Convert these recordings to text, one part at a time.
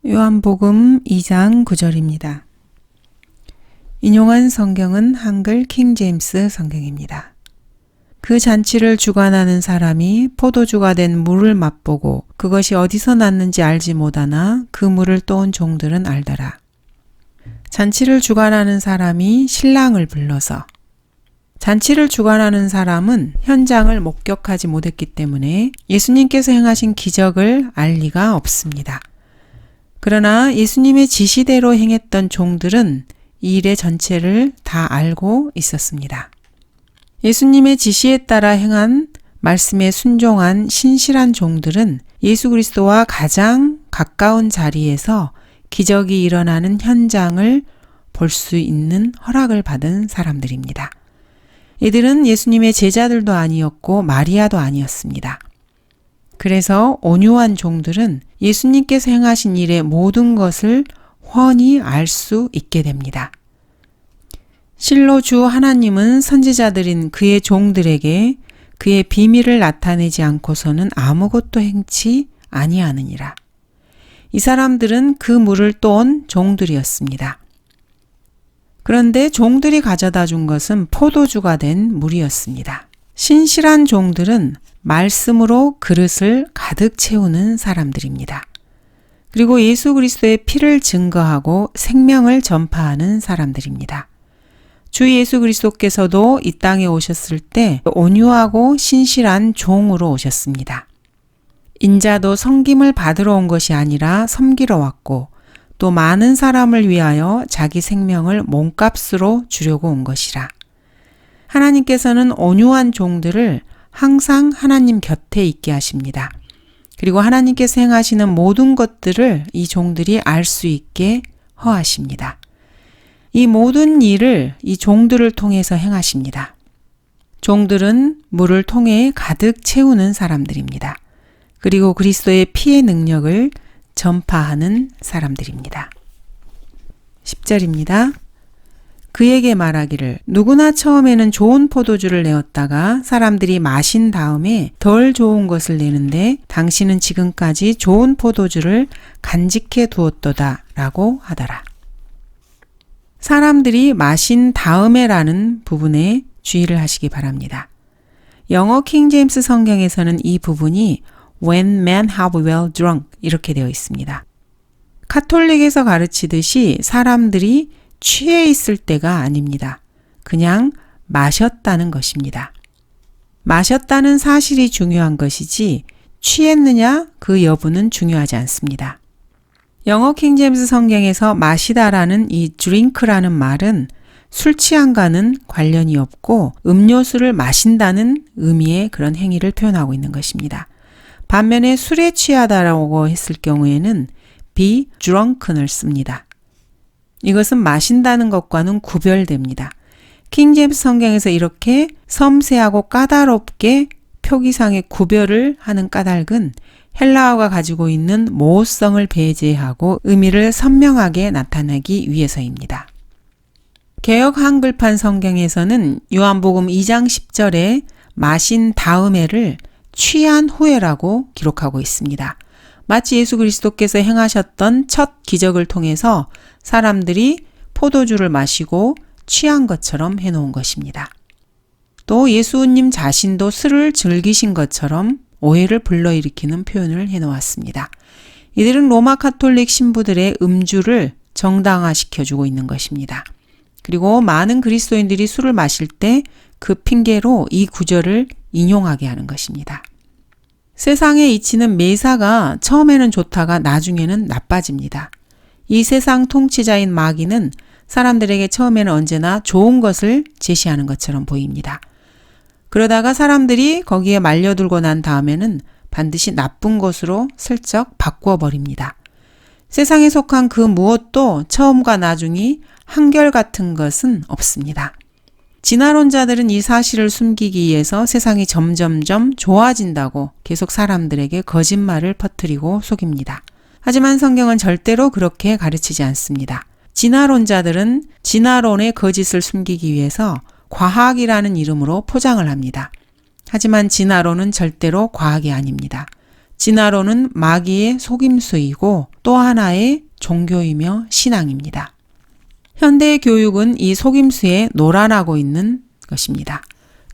요한복음 2장 9절입니다. 인용한 성경은 한글 킹제임스 성경입니다. 그 잔치를 주관하는 사람이 포도주가 된 물을 맛보고 그것이 어디서 났는지 알지 못하나 그 물을 떠온 종들은 알더라. 잔치를 주관하는 사람이 신랑을 불러서 잔치를 주관하는 사람은 현장을 목격하지 못했기 때문에 예수님께서 행하신 기적을 알 리가 없습니다. 그러나 예수님의 지시대로 행했던 종들은 이 일의 전체를 다 알고 있었습니다. 예수님의 지시에 따라 행한 말씀에 순종한 신실한 종들은 예수 그리스도와 가장 가까운 자리에서 기적이 일어나는 현장을 볼 수 있는 허락을 받은 사람들입니다. 이들은 예수님의 제자들도 아니었고 마리아도 아니었습니다. 그래서 온유한 종들은 예수님께서 행하신 일의 모든 것을 훤히 알 수 있게 됩니다. 실로 주 하나님은 선지자들인 그의 종들에게 그의 비밀을 나타내지 않고서는 아무것도 행치 아니하느니라. 이 사람들은 그 물을 떠온 종들이었습니다. 그런데 종들이 가져다 준 것은 포도주가 된 물이었습니다. 신실한 종들은 말씀으로 그릇을 가득 채우는 사람들입니다. 그리고 예수 그리스도의 피를 증거하고 생명을 전파하는 사람들입니다. 주 예수 그리스도께서도 이 땅에 오셨을 때 온유하고 신실한 종으로 오셨습니다. 인자도 섬김을 받으러 온 것이 아니라 섬기러 왔고 또 많은 사람을 위하여 자기 생명을 몸값으로 주려고 온 것이라. 하나님께서는 온유한 종들을 항상 하나님 곁에 있게 하십니다. 그리고 하나님께서 행하시는 모든 것들을 이 종들이 알 수 있게 허하십니다. 이 모든 일을 이 종들을 통해서 행하십니다. 종들은 물을 통해 가득 채우는 사람들입니다. 그리고 그리스도의 피의 능력을 전파하는 사람들입니다. 10절입니다. 그에게 말하기를 누구나 처음에는 좋은 포도주를 내었다가 사람들이 마신 다음에 덜 좋은 것을 내는데 당신은 지금까지 좋은 포도주를 간직해 두었도다 라고 하더라. 사람들이 마신 다음에라는 부분에 주의를 하시기 바랍니다. 영어 킹제임스 성경에서는 이 부분이 When men have well drunk 이렇게 되어 있습니다. 카톨릭에서 가르치듯이 사람들이 취해 있을 때가 아닙니다. 그냥 마셨다는 것입니다. 마셨다는 사실이 중요한 것이지 취했느냐 그 여부는 중요하지 않습니다. 영어 킹제임스 성경에서 마시다라는 이 drink라는 말은 술 취함과는 관련이 없고 음료수를 마신다는 의미의 그런 행위를 표현하고 있는 것입니다. 반면에 술에 취하다라고 했을 경우에는 be drunken을 씁니다. 이것은 마신다는 것과는 구별됩니다. 킹제임스 성경에서 이렇게 섬세하고 까다롭게 표기상의 구별을 하는 까닭은 헬라어가 가지고 있는 모호성을 배제하고 의미를 선명하게 나타내기 위해서입니다. 개역 한글판 성경에서는 요한복음 2장 10절에 마신 다음에를 취한 후에라고 기록하고 있습니다. 마치 예수 그리스도께서 행하셨던 첫 기적을 통해서 사람들이 포도주를 마시고 취한 것처럼 해놓은 것입니다. 또 예수님 자신도 술을 즐기신 것처럼 오해를 불러일으키는 표현을 해놓았습니다. 이들은 로마 카톨릭 신부들의 음주를 정당화시켜주고 있는 것입니다. 그리고 많은 그리스도인들이 술을 마실 때 그 핑계로 이 구절을 인용하게 하는 것입니다. 세상에 이치는 매사가 처음에는 좋다가 나중에는 나빠집니다. 이 세상 통치자인 마귀는 사람들에게 처음에는 언제나 좋은 것을 제시하는 것처럼 보입니다. 그러다가 사람들이 거기에 말려들고 난 다음에는 반드시 나쁜 것으로 슬쩍 바꾸어버립니다. 세상에 속한 그 무엇도 처음과 나중이 한결같은 것은 없습니다. 진화론자들은 이 사실을 숨기기 위해서 세상이 점점점 좋아진다고 계속 사람들에게 거짓말을 퍼뜨리고 속입니다. 하지만 성경은 절대로 그렇게 가르치지 않습니다. 진화론자들은 진화론의 거짓을 숨기기 위해서 과학이라는 이름으로 포장을 합니다. 하지만 진화론은 절대로 과학이 아닙니다. 진화론은 마귀의 속임수이고 또 하나의 종교이며 신앙입니다. 현대의 교육은 이 속임수에 노란하고 있는 것입니다.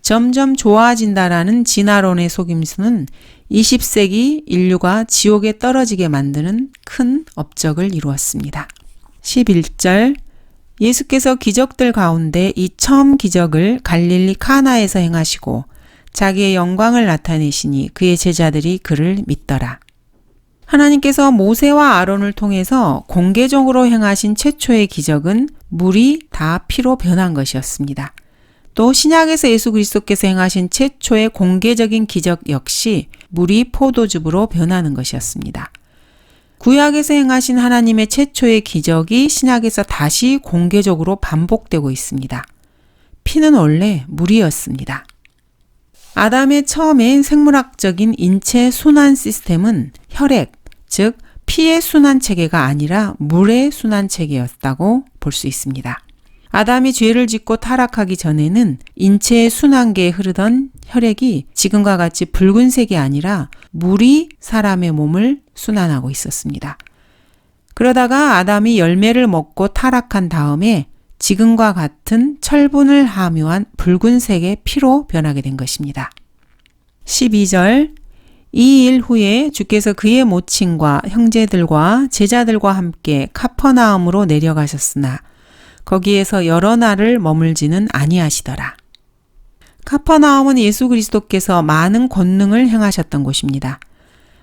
점점 좋아진다라는 진화론의 속임수는 20세기 인류가 지옥에 떨어지게 만드는 큰 업적을 이루었습니다. 11절 예수께서 기적들 가운데 이 처음 기적을 갈릴리 카나에서 행하시고 자기의 영광을 나타내시니 그의 제자들이 그를 믿더라. 하나님께서 모세와 아론을 통해서 공개적으로 행하신 최초의 기적은 물이 다 피로 변한 것이었습니다. 또 신약에서 예수 그리스도께서 행하신 최초의 공개적인 기적 역시 물이 포도즙으로 변하는 것이었습니다. 구약에서 행하신 하나님의 최초의 기적이 신약에서 다시 공개적으로 반복되고 있습니다. 피는 원래 물이었습니다. 아담의 처음의 생물학적인 인체 순환 시스템은 혈액, 즉 피의 순환 체계가 아니라 물의 순환 체계였다고 볼 수 있습니다. 아담이 죄를 짓고 타락하기 전에는 인체의 순환계에 흐르던 혈액이 지금과 같이 붉은색이 아니라 물이 사람의 몸을 순환하고 있었습니다. 그러다가 아담이 열매를 먹고 타락한 다음에 지금과 같은 철분을 함유한 붉은색의 피로 변하게 된 것입니다. 12절 이 일 후에 주께서 그의 모친과 형제들과 제자들과 함께 카퍼나움으로 내려가셨으나 거기에서 여러 날을 머물지는 아니하시더라. 카퍼나움은 예수 그리스도께서 많은 권능을 행하셨던 곳입니다.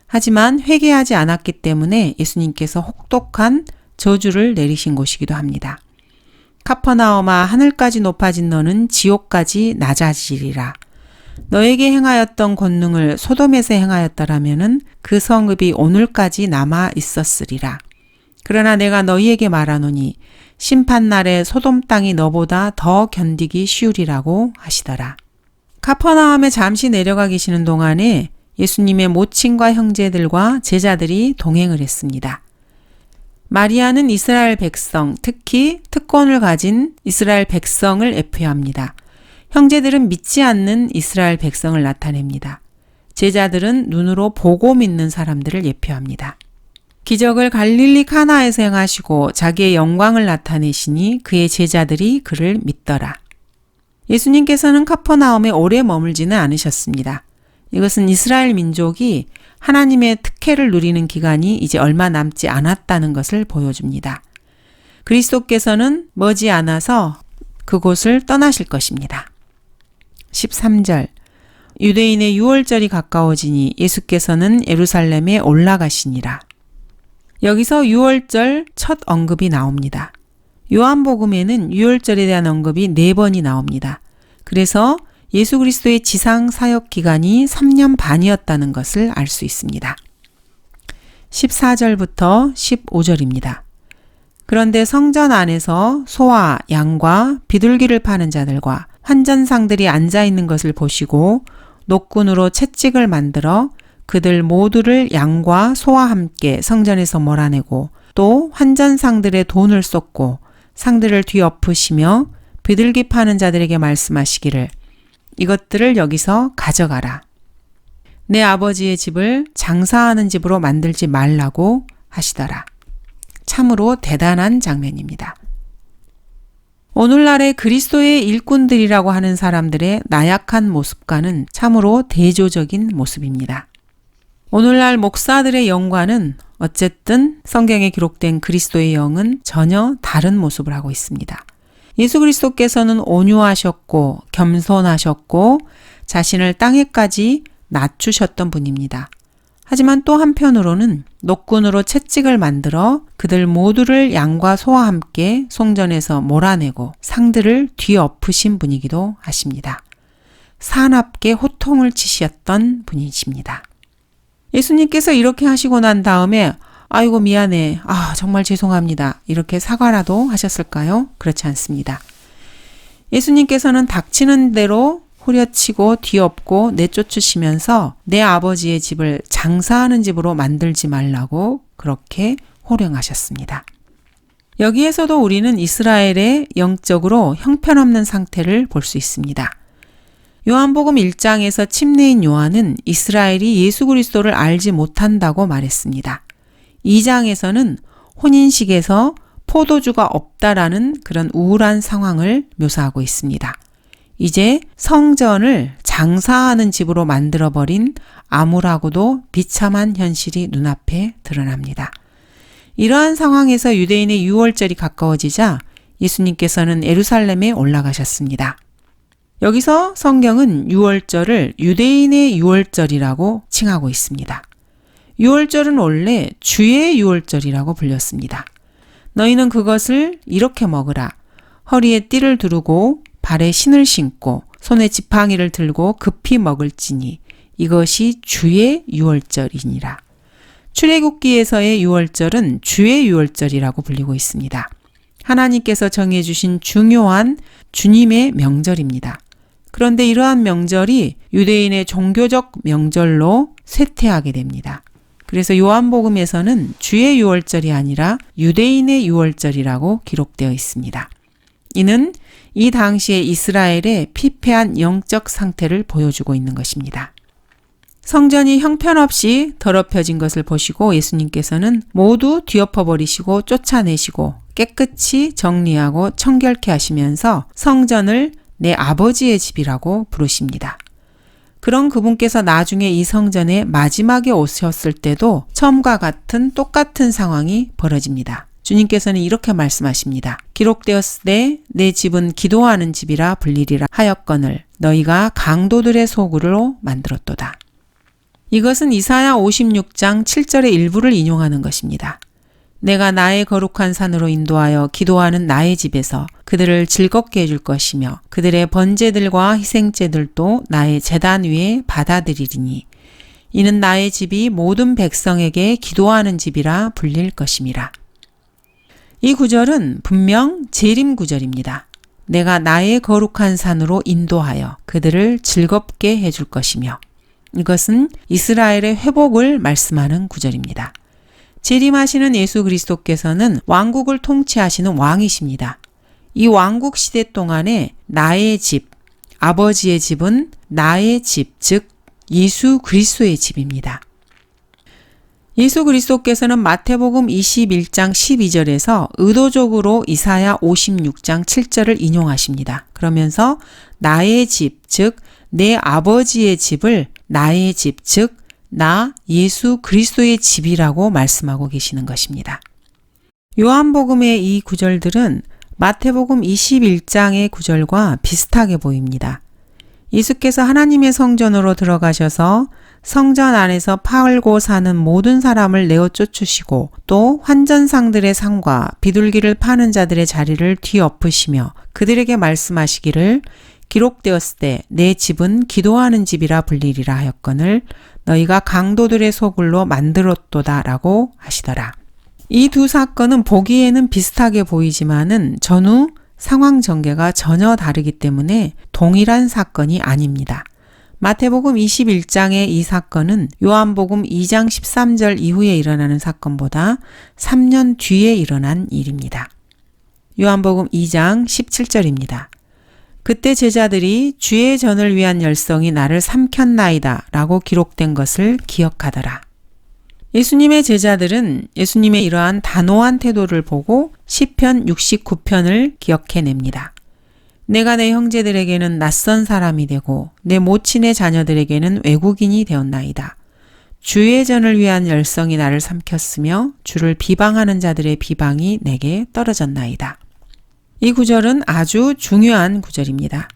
하지만 회개하지 않았기 때문에 예수님께서 혹독한 저주를 내리신 곳이기도 합니다. 카퍼나움아 하늘까지 높아진 너는 지옥까지 낮아지리라. 너에게 행하였던 권능을 소돔에서 행하였더라면은 그 성읍이 오늘까지 남아 있었으리라. 그러나 내가 너희에게 말하노니 심판날에 소돔 땅이 너보다 더 견디기 쉬우리라고 하시더라. 카퍼나움에 잠시 내려가 계시는 동안에 예수님의 모친과 형제들과 제자들이 동행을 했습니다. 마리아는 이스라엘 백성, 특히 특권을 가진 이스라엘 백성을 예표합니다. 형제들은 믿지 않는 이스라엘 백성을 나타냅니다. 제자들은 눈으로 보고 믿는 사람들을 예표합니다. 기적을 갈릴리 카나에서 행하시고 자기의 영광을 나타내시니 그의 제자들이 그를 믿더라. 예수님께서는 카퍼나움에 오래 머물지는 않으셨습니다. 이것은 이스라엘 민족이 하나님의 특혜를 누리는 기간이 이제 얼마 남지 않았다는 것을 보여줍니다. 그리스도께서는 머지않아서 그곳을 떠나실 것입니다. 13절 유대인의 유월절이 가까워지니 예수께서는 예루살렘에 올라가시니라. 여기서 유월절 첫 언급이 나옵니다. 요한복음에는 유월절에 대한 언급이 4번이 나옵니다. 그래서 예수 그리스도의 지상 사역 기간이 3년 반이었다는 것을 알 수 있습니다. 14절부터 15절입니다. 그런데 성전 안에서 소와 양과 비둘기를 파는 자들과 환전상들이 앉아 있는 것을 보시고 노끈으로 채찍을 만들어 그들 모두를 양과 소와 함께 성전에서 몰아내고 또 환전상들의 돈을 쏟고 상들을 뒤엎으시며 비둘기 파는 자들에게 말씀하시기를 이것들을 여기서 가져가라. 내 아버지의 집을 장사하는 집으로 만들지 말라고 하시더라. 참으로 대단한 장면입니다. 오늘날의 그리스도의 일꾼들이라고 하는 사람들의 나약한 모습과는 참으로 대조적인 모습입니다. 오늘날 목사들의 영과는 어쨌든 성경에 기록된 그리스도의 영은 전혀 다른 모습을 하고 있습니다. 예수 그리스도께서는 온유하셨고 겸손하셨고 자신을 땅에까지 낮추셨던 분입니다. 하지만 또 한편으로는 노끈으로 채찍을 만들어 그들 모두를 양과 소와 함께 송전에서 몰아내고 상들을 뒤엎으신 분이기도 하십니다. 사납게 호통을 치셨던 분이십니다. 예수님께서 이렇게 하시고 난 다음에 아이고 미안해, 정말 죄송합니다, 이렇게 사과라도 하셨을까요? 그렇지 않습니다. 예수님께서는 닥치는 대로 후려치고 뒤엎고 내쫓으시면서 내 아버지의 집을 장사하는 집으로 만들지 말라고 그렇게 호령하셨습니다. 여기에서도 우리는 이스라엘의 영적으로 형편없는 상태를 볼 수 있습니다. 요한복음 1장에서 침례인 요한은 이스라엘이 예수 그리스도를 알지 못한다고 말했습니다. 2장에서는 혼인식에서 포도주가 없다라는 그런 우울한 상황을 묘사하고 있습니다. 이제 성전을 장사하는 집으로 만들어버린 암울하고도 비참한 현실이 눈앞에 드러납니다. 이러한 상황에서 유대인의 유월절이 가까워지자 예수님께서는 예루살렘에 올라가셨습니다. 여기서 성경은 유월절을 유대인의 유월절이라고 칭하고 있습니다. 유월절은 원래 주의 유월절이라고 불렸습니다. 너희는 그것을 이렇게 먹으라. 허리에 띠를 두르고 발에 신을 신고 손에 지팡이를 들고 급히 먹을지니 이것이 주의 유월절이니라. 출애굽기에서의 유월절은 주의 유월절이라고 불리고 있습니다. 하나님께서 정해주신 중요한 주님의 명절입니다. 그런데 이러한 명절이 유대인의 종교적 명절로 쇠퇴하게 됩니다. 그래서 요한복음에서는 주의 유월절이 아니라 유대인의 유월절이라고 기록되어 있습니다. 이는 이 당시의 이스라엘의 피폐한 영적 상태를 보여주고 있는 것입니다. 성전이 형편없이 더럽혀진 것을 보시고 예수님께서는 모두 뒤엎어버리시고 쫓아내시고 깨끗이 정리하고 청결케 하시면서 성전을 내 아버지의 집이라고 부르십니다. 그런 그분께서 나중에 이 성전에 마지막에 오셨을 때도 처음과 같은 똑같은 상황이 벌어집니다. 주님께서는 이렇게 말씀하십니다. 기록되었으되 내 집은 기도하는 집이라 불리리라 하였거늘 너희가 강도들의 소굴로 만들었도다. 이것은 이사야 56장 7절의 일부를 인용하는 것입니다. 내가 나의 거룩한 산으로 인도하여 기도하는 나의 집에서 그들을 즐겁게 해줄 것이며 그들의 번제들과 희생제들도 나의 제단 위에 받아들이리니 이는 나의 집이 모든 백성에게 기도하는 집이라 불릴 것임이라. 이 구절은 분명 재림 구절입니다. 내가 나의 거룩한 산으로 인도하여 그들을 즐겁게 해줄 것이며 이것은 이스라엘의 회복을 말씀하는 구절입니다. 재림하시는 예수 그리스도께서는 왕국을 통치하시는 왕이십니다. 이 왕국 시대 동안에 나의 집, 아버지의 집은 나의 집, 즉 예수 그리스도의 집입니다. 예수 그리스도께서는 마태복음 21장 12절에서 의도적으로 이사야 56장 7절을 인용하십니다. 그러면서 나의 집, 즉 내 아버지의 집을 나의 집, 즉 나 예수 그리스도의 집이라고 말씀하고 계시는 것입니다. 요한복음의 이 구절들은 마태복음 21장의 구절과 비슷하게 보입니다. 예수께서 하나님의 성전으로 들어가셔서 성전 안에서 팔고 사는 모든 사람을 내어 쫓으시고 또 환전상들의 상과 비둘기를 파는 자들의 자리를 뒤엎으시며 그들에게 말씀하시기를 기록되었을 때 내 집은 기도하는 집이라 불리리라 하였거늘 너희가 강도들의 소굴로 만들었도다 라고 하시더라. 이 두 사건은 보기에는 비슷하게 보이지만은 전후 상황 전개가 전혀 다르기 때문에 동일한 사건이 아닙니다. 마태복음 21장의 이 사건은 요한복음 2장 13절 이후에 일어나는 사건보다 3년 뒤에 일어난 일입니다. 요한복음 2장 17절입니다. 그때 제자들이 주의 전을 위한 열성이 나를 삼켰나이다 라고 기록된 것을 기억하더라. 예수님의 제자들은 예수님의 이러한 단호한 태도를 보고 시편 69편을 기억해냅니다. 내가 내 형제들에게는 낯선 사람이 되고 내 모친의 자녀들에게는 외국인이 되었나이다. 주의 전을 위한 열성이 나를 삼켰으며 주를 비방하는 자들의 비방이 내게 떨어졌나이다. 이 구절은 아주 중요한 구절입니다.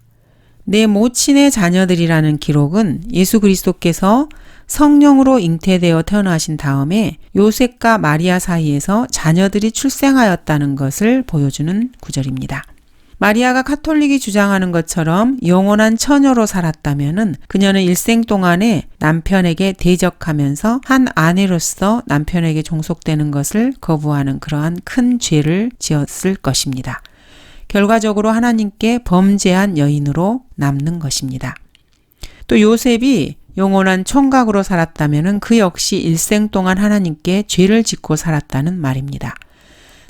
내 모친의 자녀들이라는 기록은 예수 그리스도께서 성령으로 잉태되어 태어나신 다음에 요셉과 마리아 사이에서 자녀들이 출생하였다는 것을 보여주는 구절입니다. 마리아가 카톨릭이 주장하는 것처럼 영원한 처녀로 살았다면 그녀는 일생 동안에 남편에게 대적하면서 한 아내로서 남편에게 종속되는 것을 거부하는 그러한 큰 죄를 지었을 것입니다. 결과적으로 하나님께 범죄한 여인으로 남는 것입니다. 또 요셉이 영원한 총각으로 살았다면 그 역시 일생 동안 하나님께 죄를 짓고 살았다는 말입니다.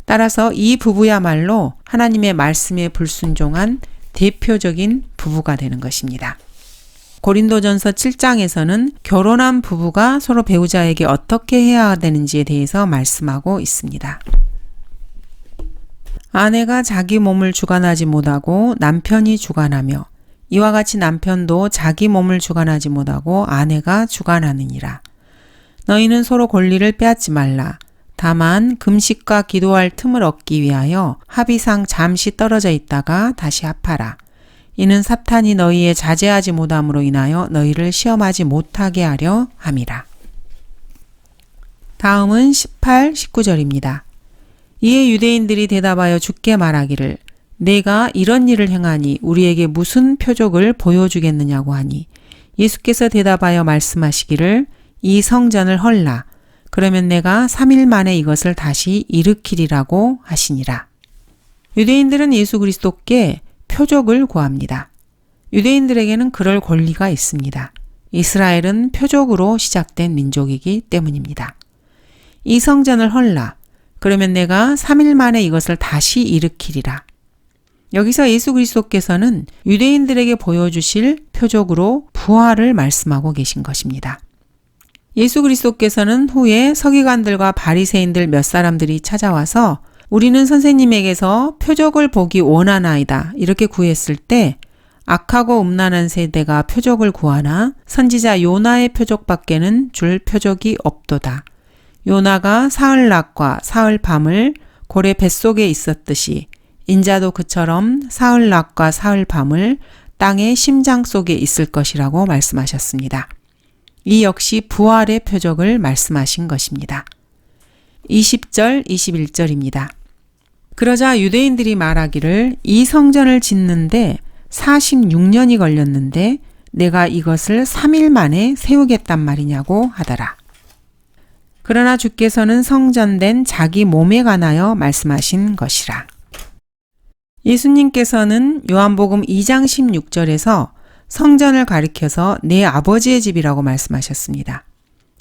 따라서 이 부부야말로 하나님의 말씀에 불순종한 대표적인 부부가 되는 것입니다. 고린도전서 7장에서는 결혼한 부부가 서로 배우자에게 어떻게 해야 되는지에 대해서 말씀하고 있습니다. 아내가 자기 몸을 주관하지 못하고 남편이 주관하며 이와 같이 남편도 자기 몸을 주관하지 못하고 아내가 주관하느니라. 너희는 서로 권리를 빼앗지 말라. 다만 금식과 기도할 틈을 얻기 위하여 합의상 잠시 떨어져 있다가 다시 합하라. 이는 사탄이 너희의 자제하지 못함으로 인하여 너희를 시험하지 못하게 하려 함이라. 다음은 18, 19절입니다. 이에 유대인들이 대답하여 주께 말하기를 내가 이런 일을 행하니 우리에게 무슨 표적을 보여주겠느냐고 하니 예수께서 대답하여 말씀하시기를 이 성전을 헐라. 그러면 내가 3일 만에 이것을 다시 일으키리라고 하시니라. 유대인들은 예수 그리스도께 표적을 구합니다. 유대인들에게는 그럴 권리가 있습니다. 이스라엘은 표적으로 시작된 민족이기 때문입니다. 이 성전을 헐라. 그러면 내가 3일 만에 이것을 다시 일으키리라. 여기서 예수 그리스도께서는 유대인들에게 보여주실 표적으로 부활을 말씀하고 계신 것입니다. 예수 그리스도께서는 후에 서기관들과 바리새인들 몇 사람들이 찾아와서 우리는 선생님에게서 표적을 보기 원하나이다 이렇게 구했을 때 악하고 음란한 세대가 표적을 구하나 선지자 요나의 표적밖에는 줄 표적이 없도다. 요나가 사흘 낮과 사흘 밤을 고래 뱃속에 있었듯이 인자도 그처럼 사흘 낮과 사흘 밤을 땅의 심장 속에 있을 것이라고 말씀하셨습니다. 이 역시 부활의 표적을 말씀하신 것입니다. 20절, 21절입니다. 그러자 유대인들이 말하기를 이 성전을 짓는데 46년이 걸렸는데 내가 이것을 3일 만에 세우겠단 말이냐고 하더라. 그러나 주께서는 성전된 자기 몸에 관하여 말씀하신 것이라. 예수님께서는 요한복음 2장 16절에서 성전을 가리켜서 내 아버지의 집이라고 말씀하셨습니다.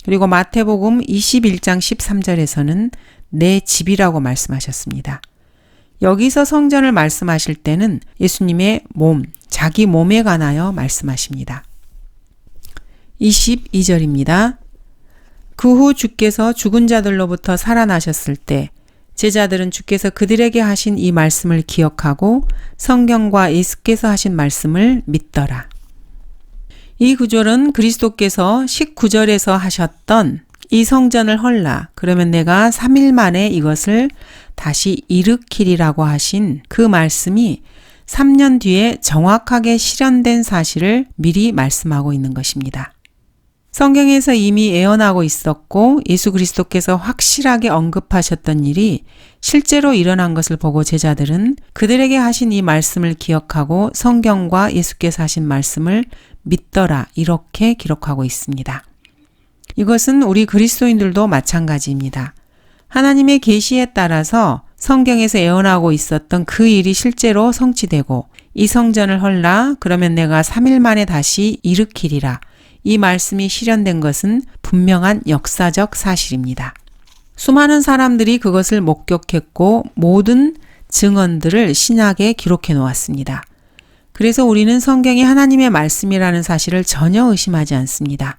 그리고 마태복음 21장 13절에서는 내 집이라고 말씀하셨습니다. 여기서 성전을 말씀하실 때는 예수님의 몸, 자기 몸에 관하여 말씀하십니다. 22절입니다. 그 후 주께서 죽은 자들로부터 살아나셨을 때 제자들은 주께서 그들에게 하신 이 말씀을 기억하고 성경과 예수께서 하신 말씀을 믿더라. 이 구절은 그리스도께서 19절에서 하셨던 이 성전을 헐라. 그러면 내가 3일 만에 이것을 다시 일으키리라고 하신 그 말씀이 3년 뒤에 정확하게 실현된 사실을 미리 말씀하고 있는 것입니다. 성경에서 이미 예언하고 있었고 예수 그리스도께서 확실하게 언급하셨던 일이 실제로 일어난 것을 보고 제자들은 그들에게 하신 이 말씀을 기억하고 성경과 예수께서 하신 말씀을 믿더라 이렇게 기록하고 있습니다. 이것은 우리 그리스도인들도 마찬가지입니다. 하나님의 계시에 따라서 성경에서 예언하고 있었던 그 일이 실제로 성취되고 이 성전을 헐라 그러면 내가 3일 만에 다시 일으키리라. 이 말씀이 실현된 것은 분명한 역사적 사실입니다. 수많은 사람들이 그것을 목격했고 모든 증언들을 신약에 기록해 놓았습니다. 그래서 우리는 성경이 하나님의 말씀이라는 사실을 전혀 의심하지 않습니다.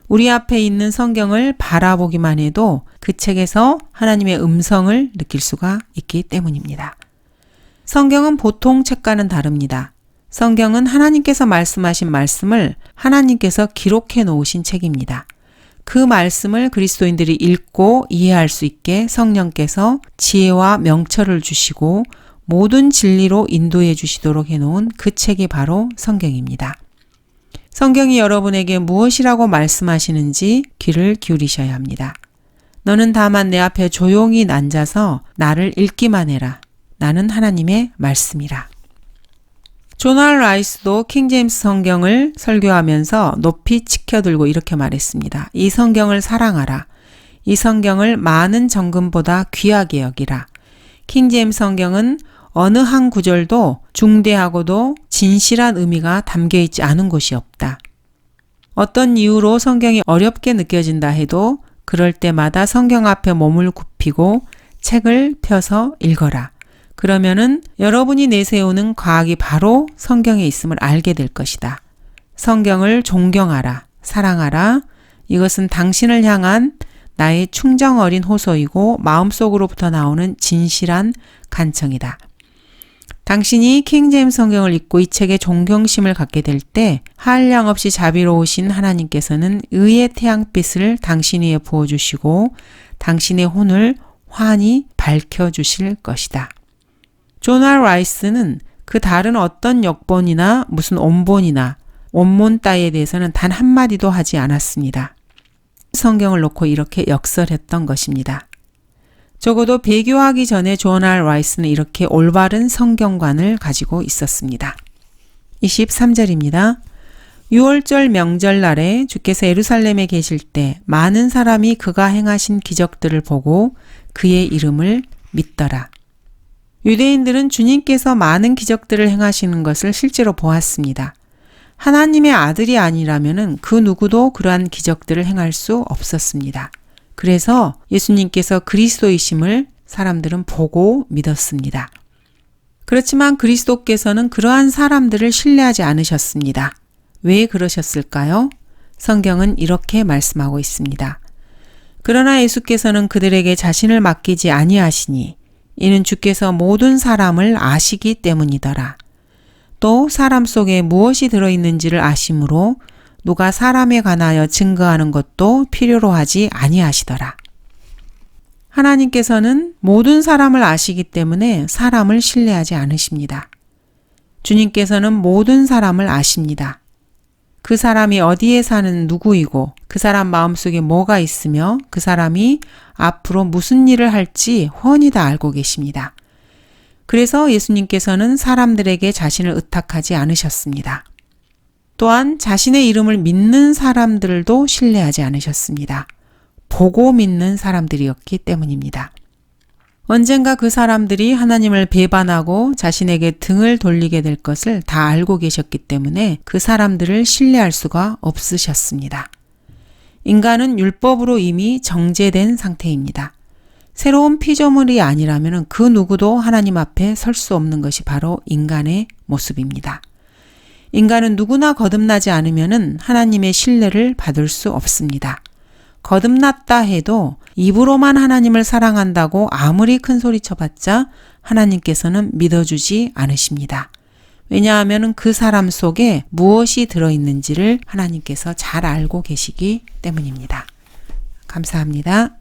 우리 앞에 있는 성경을 바라보기만 해도 그 책에서 하나님의 음성을 느낄 수가 있기 때문입니다. 성경은 보통 책과는 다릅니다. 성경은 하나님께서 말씀하신 말씀을 하나님께서 기록해 놓으신 책입니다. 그 말씀을 그리스도인들이 읽고 이해할 수 있게 성령께서 지혜와 명철을 주시고 모든 진리로 인도해 주시도록 해놓은 그 책이 바로 성경입니다. 성경이 여러분에게 무엇이라고 말씀하시는지 귀를 기울이셔야 합니다. 너는 다만 내 앞에 조용히 앉아서 나를 읽기만 해라. 나는 하나님의 말씀이라. 조나 라이스도 킹제임스 성경을 설교하면서 높이 치켜들고 이렇게 말했습니다. 이 성경을 사랑하라. 이 성경을 많은 정금보다 귀하게 여기라. 킹제임스 성경은 어느 한 구절도 중대하고도 진실한 의미가 담겨있지 않은 곳이 없다. 어떤 이유로 성경이 어렵게 느껴진다 해도 그럴 때마다 성경 앞에 몸을 굽히고 책을 펴서 읽어라. 그러면은 여러분이 내세우는 과학이 바로 성경에 있음을 알게 될 것이다. 성경을 존경하라, 사랑하라. 이것은 당신을 향한 나의 충정 어린 호소이고 마음속으로부터 나오는 진실한 간청이다. 당신이 킹제임스 성경을 읽고 이 책에 존경심을 갖게 될 때 한량 없이 자비로우신 하나님께서는 의의 태양빛을 당신 위에 부어주시고 당신의 혼을 환히 밝혀주실 것이다. 존 R 라이스는 그 다른 어떤 역본이나 무슨 원본이나 원문 따위에 대해서는 단 한마디도 하지 않았습니다. 성경을 놓고 이렇게 역설했던 것입니다. 적어도 배교하기 전에 존 R 라이스는 이렇게 올바른 성경관을 가지고 있었습니다. 23절입니다. 6월절 명절날에 주께서 예루살렘에 계실 때 많은 사람이 그가 행하신 기적들을 보고 그의 이름을 믿더라. 유대인들은 주님께서 많은 기적들을 행하시는 것을 실제로 보았습니다. 하나님의 아들이 아니라면 그 누구도 그러한 기적들을 행할 수 없었습니다. 그래서 예수님께서 그리스도이심을 사람들은 보고 믿었습니다. 그렇지만 그리스도께서는 그러한 사람들을 신뢰하지 않으셨습니다. 왜 그러셨을까요? 성경은 이렇게 말씀하고 있습니다. 그러나 예수께서는 그들에게 자신을 맡기지 아니하시니 이는 주께서 모든 사람을 아시기 때문이더라. 또 사람 속에 무엇이 들어있는지를 아심으로 누가 사람에 관하여 증거하는 것도 필요로 하지 아니하시더라. 하나님께서는 모든 사람을 아시기 때문에 사람을 신뢰하지 않으십니다. 주님께서는 모든 사람을 아십니다. 그 사람이 어디에 사는 누구이고 그 사람 마음속에 뭐가 있으며 그 사람이 앞으로 무슨 일을 할지 훤히 다 알고 계십니다. 그래서 예수님께서는 사람들에게 자신을 의탁하지 않으셨습니다. 또한 자신의 이름을 믿는 사람들도 신뢰하지 않으셨습니다. 보고 믿는 사람들이었기 때문입니다. 언젠가 그 사람들이 하나님을 배반하고 자신에게 등을 돌리게 될 것을 다 알고 계셨기 때문에 그 사람들을 신뢰할 수가 없으셨습니다. 인간은 율법으로 이미 정죄된 상태입니다. 새로운 피조물이 아니라면 그 누구도 하나님 앞에 설 수 없는 것이 바로 인간의 모습입니다. 인간은 누구나 거듭나지 않으면 하나님의 신뢰를 받을 수 없습니다. 거듭났다 해도 입으로만 하나님을 사랑한다고 아무리 큰 소리 쳐봤자 하나님께서는 믿어주지 않으십니다. 왜냐하면 그 사람 속에 무엇이 들어있는지를 하나님께서 잘 알고 계시기 때문입니다. 감사합니다.